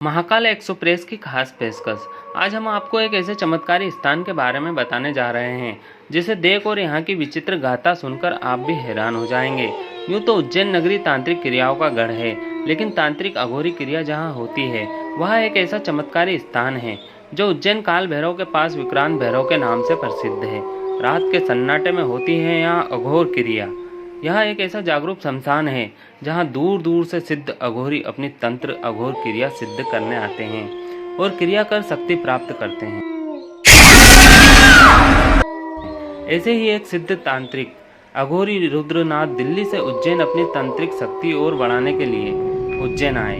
Mahakal express की खास पेशकश। आज हम आपको एक ऐसे चमत्कारी स्थान के बारे में बताने जा रहे हैं जिसे देख और यहाँ की विचित्र गाथा सुनकर आप भी हैरान हो जाएंगे। यूँ तो उज्जैन नगरी तांत्रिक क्रियाओं का गढ़ है, लेकिन तांत्रिक अघोरी क्रिया जहाँ होती है वह एक ऐसा चमत्कारी स्थान है जो उज्जैन काल भैरव के पास विक्रांत भैरव के नाम से प्रसिद्ध है। रात के सन्नाटे में होती है यहाँ अघोर क्रिया। यह एक ऐसा जागरूक शमशान है जहां दूर दूर से सिद्ध अघोरी अपनी तंत्र अघोर क्रिया सिद्ध करने आते हैं और क्रिया कर शक्ति प्राप्त करते हैं। ऐसे ही एक सिद्ध तांत्रिक अघोरी रुद्रनाथ दिल्ली से उज्जैन अपनी तांत्रिक शक्ति और बढ़ाने के लिए उज्जैन आए।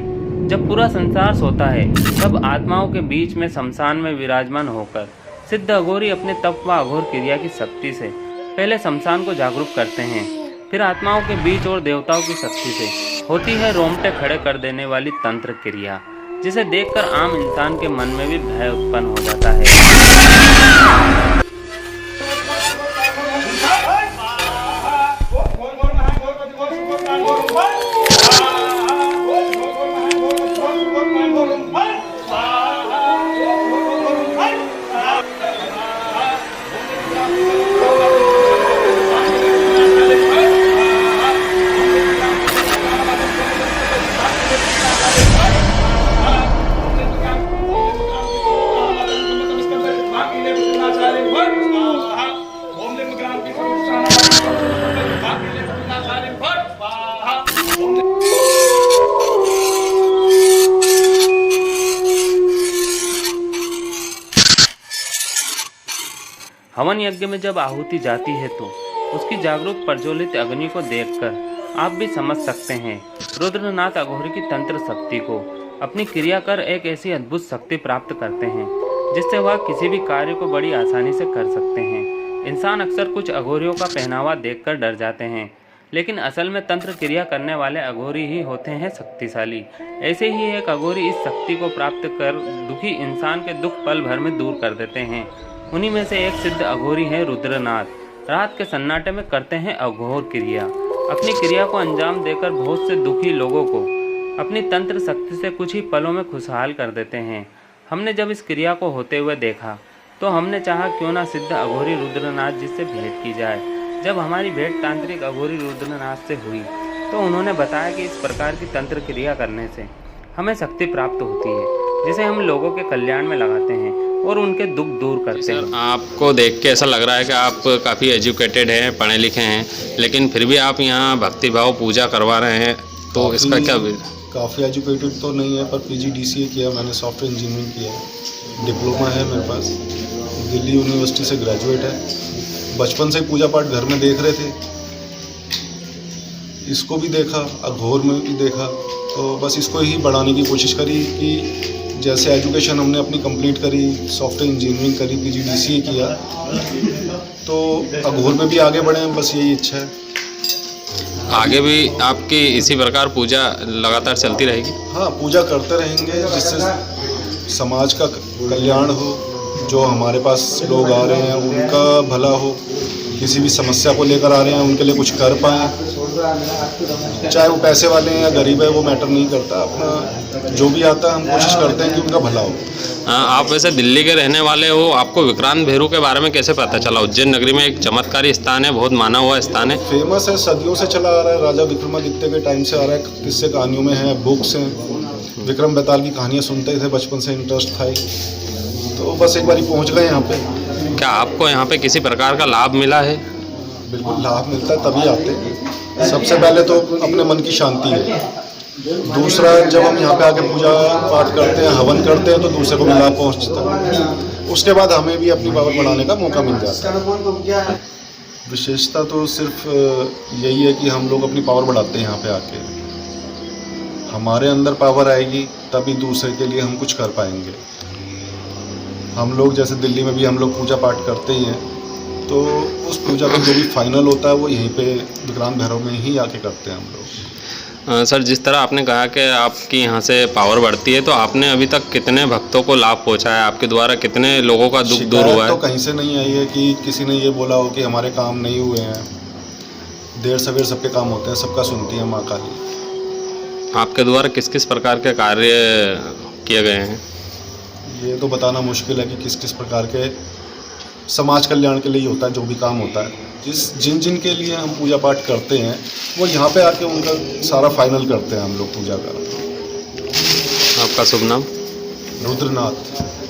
जब पूरा संसार सोता है तब आत्माओं के बीच में शमशान में विराजमान होकर सिद्ध अघोरी अपने तप व अघोर क्रिया की शक्ति से पहले शमशान को जागरूक करते हैं, फिर आत्माओं के बीच और देवताओं की शक्ति से होती है रोंगटे खड़े कर देने वाली तंत्र क्रिया, जिसे देखकर आम इंसान के मन में भी भय उत्पन्न हो जाता है। हवन यज्ञ में जब आहुति जाती है तो उसकी जागरूक प्रज्वलित अग्नि को देखकर आप भी समझ सकते हैं रुद्रनाथ अघोरी की तंत्र शक्ति को अपनी क्रिया कर एक ऐसी अद्भुत शक्ति प्राप्त करते हैं जिससे वह किसी भी कार्य को बड़ी आसानी से कर सकते हैं। इंसान अक्सर कुछ अघोरियों का पहनावा देखकर डर जाते हैं, लेकिन असल में तंत्र क्रिया करने वाले अघोरी ही होते हैं शक्तिशाली। ऐसे ही एक अघोरी इस शक्ति को प्राप्त कर दुखी इंसान के दुख पल भर में दूर कर देते हैं। उन्हीं में से एक सिद्ध अघोरी है रुद्रनाथ। रात के सन्नाटे में करते हैं अघोर क्रिया। अपनी क्रिया को अंजाम देकर बहुत से दुखी लोगों को अपनी तंत्र शक्ति से कुछ ही पलों में खुशहाल कर देते हैं। हमने जब इस क्रिया को होते हुए देखा तो हमने चाहा क्यों ना सिद्ध अघोरी रुद्रनाथ जी से भेंट की जाए। जब हमारी भेंट तांत्रिक अघोरी रुद्रनाथ से हुई तो उन्होंने बताया कि इस प्रकार की तंत्र क्रिया करने से हमें शक्ति प्राप्त होती है, जिसे हम लोगों के कल्याण में लगाते हैं और उनके दुख दूर करते हैं। सर, आपको देख के ऐसा लग रहा है कि आप काफ़ी एजुकेटेड हैं, पढ़े लिखे हैं, लेकिन फिर भी आप यहाँ भक्तिभाव पूजा करवा रहे हैं, तो इसका क्या? काफ़ी एजुकेटेड तो नहीं है, पर PGDCA किया मैंने, सॉफ्टवेयर इंजीनियरिंग किया है, डिप्लोमा है मेरे पास, दिल्ली यूनिवर्सिटी से ग्रेजुएट है। बचपन से पूजा पाठ घर में देख रहे थे, इसको भी देखा, अघोर में भी देखा, तो बस इसको ही बढ़ाने की कोशिश करी कि जैसे एजुकेशन हमने अपनी कंप्लीट करी, सॉफ्टवेयर इंजीनियरिंग करी, PGDCA किया, तो अघोर में भी आगे बढ़े, बस यही इच्छा है। आगे भी आपकी इसी प्रकार पूजा लगातार चलती रहेगी? हाँ, पूजा करते रहेंगे जिससे समाज का कल्याण हो, जो हमारे पास लोग आ रहे हैं उनका भला हो, किसी भी समस्या को लेकर आ रहे हैं उनके लिए कुछ कर पाएँ, चाहे वो पैसे वाले हैं या गरीब है वो मैटर नहीं करता, अपना जो भी आता है हम कोशिश करते हैं कि उनका भला हो। आप वैसे दिल्ली के रहने वाले हो, आपको विक्रांत भैरव के बारे में कैसे पता चला? उज्जैन नगरी में एक चमत्कारी स्थान है, बहुत माना हुआ स्थान है, फेमस है, सदियों से चला आ रहा है, राजा विक्रमादित्य के टाइम से आ रहा है, किस्से कहानियों में है, बुक्स हैं, विक्रम बेताल की कहानियाँ सुनते थे, बचपन से इंटरेस्ट था ही, तो बस एक बार पहुँच गए यहाँ पे। क्या आपको यहाँ पे किसी प्रकार का लाभ मिला है? बिल्कुल लाभ मिलता है, तभी आते हैं। सबसे पहले तो अपने मन की शांति है, दूसरा जब हम यहाँ पे आके पूजा पाठ करते हैं, हवन करते हैं, तो दूसरे को भी लाभ पहुँचता है, उसके बाद हमें भी अपनी पावर बढ़ाने का मौका मिल जाता है। विशेषता तो सिर्फ यही है कि हम लोग अपनी पावर बढ़ाते हैं, यहाँ पे आके हमारे अंदर पावर आएगी तभी दूसरे के लिए हम कुछ कर पाएंगे। हम लोग जैसे दिल्ली में भी हम लोग पूजा पाठ करते ही हैं, तो उस पूजा का जो भी फाइनल होता है वो यहीं पे विक्रांत भैरव में ही आके करते हैं हम लोग। सर, जिस तरह आपने कहा कि आपकी यहाँ से पावर बढ़ती है, तो आपने अभी तक कितने भक्तों को लाभ पहुँचाया? आपके द्वारा कितने लोगों का दुख दूर हुआ है? तो कहीं से नहीं आई है कि किसी ने ये बोला हो कि हमारे काम नहीं हुए हैं। देर सवेर सबके काम होते हैं, सबका सुनती है माँ काली। आपके द्वारा किस किस प्रकार के कार्य किए गए हैं? ये तो बताना मुश्किल है कि किस किस प्रकार के समाज कल्याण के लिए ही होता है जो भी काम होता है। जिन जिन के लिए हम पूजा पाठ करते हैं वो यहाँ पे आके उनका सारा फाइनल करते हैं हम लोग पूजा का। आपका शुभ नाम? रुद्रनाथ।